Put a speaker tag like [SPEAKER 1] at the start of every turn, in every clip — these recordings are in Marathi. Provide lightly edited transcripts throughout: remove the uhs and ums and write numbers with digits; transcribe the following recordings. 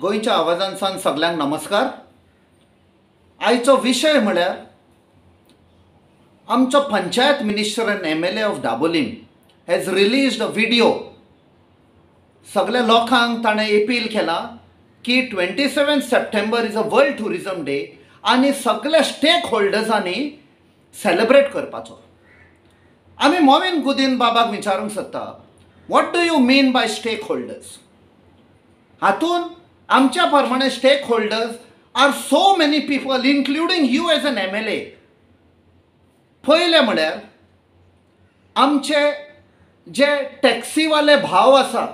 [SPEAKER 1] गोयच्या आवाजांसान सगळ्यांक नमस्कार। आयचो विषय म्हळ्यार आमचो panchayat minister end MLA of Dabolim has released a video. सगळ्या लोकांक ताणें अपील केला की 27 September is a world tourism day आनी सगळ्या स्टेक होल्डर्सांनी सेलिब्रेट करपाचो। आमी मोविन गुदीन बाबाक विचारूंक सोदता, what do you mean by stakeholders? हातून आमच्या प्रमाणे stakeholders are so many people including you as an MLA। पयले म्हळ्यार आमचे जे टॅक्सीवाले भाव आसा,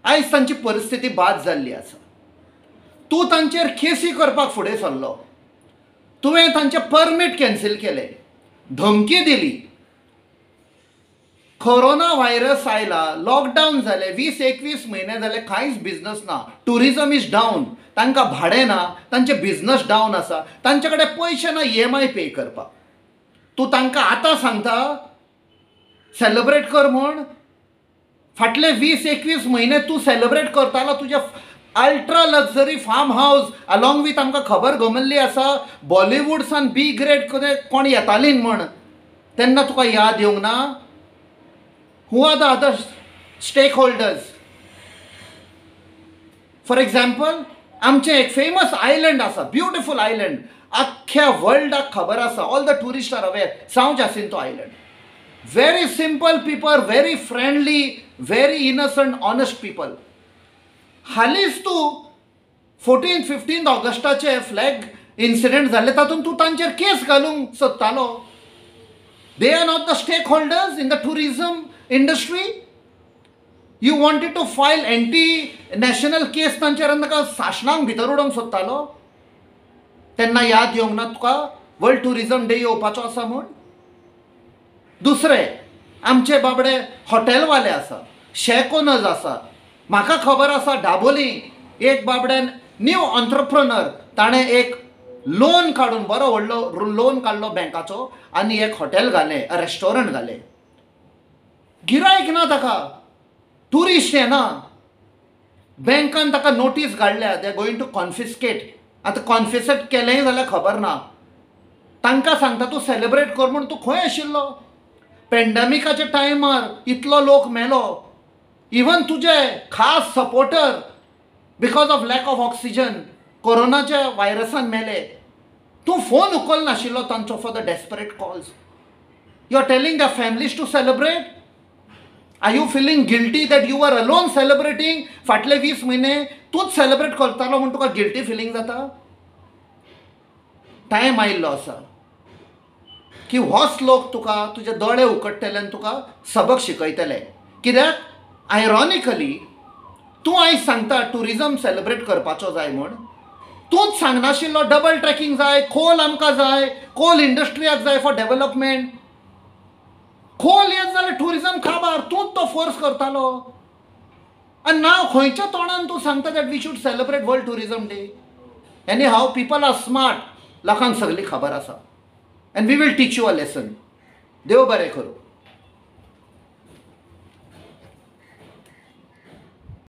[SPEAKER 1] आयज तांची परिस्थिती बाद जाल्ली आसा। तूं तांचेर केसी करपाक फुडें सरलो, तुवें तांचे परमीट कॅन्सील केले, धमकी दिली। कोरोना व्हायरस आयला, लॉकडावन जाले, 20-21 म्हयने जाले, कांयच बिझनस ना, टुरिजम इज डावन, तांकां भाडें ना, तांचे बिझनस डावन आसा, तांचे कडेन पयशे ना EMI पे करपाक। तूं तांकां आतां सांगता सेलिब्रेट कर म्हूण? फाटले 20-21 म्हयने तूं सेलिब्रेट करतालो तुजे अल्ट्रा लक्झरी फार्म हावस अलॉंग वीथ आमकां खबर गमल्ली आसा बॉलिवूडसान बी ग्रेड कोण येतालीं म्हण, तेन्ना तुका याद येवंक ना? Who are the other stakeholders? For example, आमचे एक फेमस आयलंड आसा, ब्युटिफूल आयलंड, आख्ख्या वर्ल्डाक खबर आसा, all the tourist are aware, Sao Jacinto island. Very simple people, very friendly, very innocent, honest people. हालींच तूं 14-15 ऑगस्टाचे फ्लॅग इन्सिडेंट जाले, तातूंत तूं तांचेर केस घालूंक सोदतालो। They are not the stakeholders in the tourism industry. You wanted to file anti-national case तांचेर आनी ताका शासनाक भितर उडोवंक सोदतालो? तेन्ना याद येवंक ना तुका वर्ल्ड टुरिजम डे येवपाचो आसा म्हूण? दुसरे आमचे बाबडे हॉटेलवाले आसा, शेक ओनर्स आसा। म्हाका खबर आसा दाबोली एक बाबड्यान न्यू ऑन्ट्रप्रनर, ताणें एक लोन काडून, बरो व्हडलो लोन काडलो बँकाचो आनी एक हॉटेल घालें, रेस्टॉरंट घालें। गिरायक ना ताका, टुरिस्ट येना, बँकान ताका नोटीस काडल्या, they are going to confiscate. आतां कॉन्फिस्केट केलेंय जाल्यार खबर ना। तांकां सांगता तूं सेलिब्रेट कर म्हूण, तूं खंय आशिल्लो? पॅन्डेमिकाच्या टायमार इतलो लोक मेलो, इवन तुजे खास supporter because of lack of oxygen कोरोनाच्या व्हायरसान मेले। तूं फोन उखल नाशिल्लो तांचो for the desperate calls. You are telling the families to celebrate? Are you feeling guilty that you are alone celebrating? फाटले 20 म्हयने तूंच सेलिब्रेट करतालो म्हूण तुका गिल्टी फिलींग जाता? टायम आयिल्लो आसा की होच लोक तुका तुजे दोळे उकडटले आनी तुका सबक शिकयतले। कित्याक आयरॉनिकली तूं आयज सांगता टुरिजम सेलिब्रेट करपाचो जाय म्हूण, तूंच सांगनाशिल्लो डबल ट्रॅकिंग जाय, कोल आमकां जाय, कोल इंडस्ट्रियाक जाय फॉर डेव्हलपमेंट। कोल येत जाल्यार टुरिजम काबार, तूंच तो फोर्स करतालो। आनी नाव खंयच्या तोंडान तूं सांगता that we should celebrate world tourism day? Anyhow people are smart, लोकांक सगळी खबर आसा, and we will teach you a lesson. देव बरें करूं।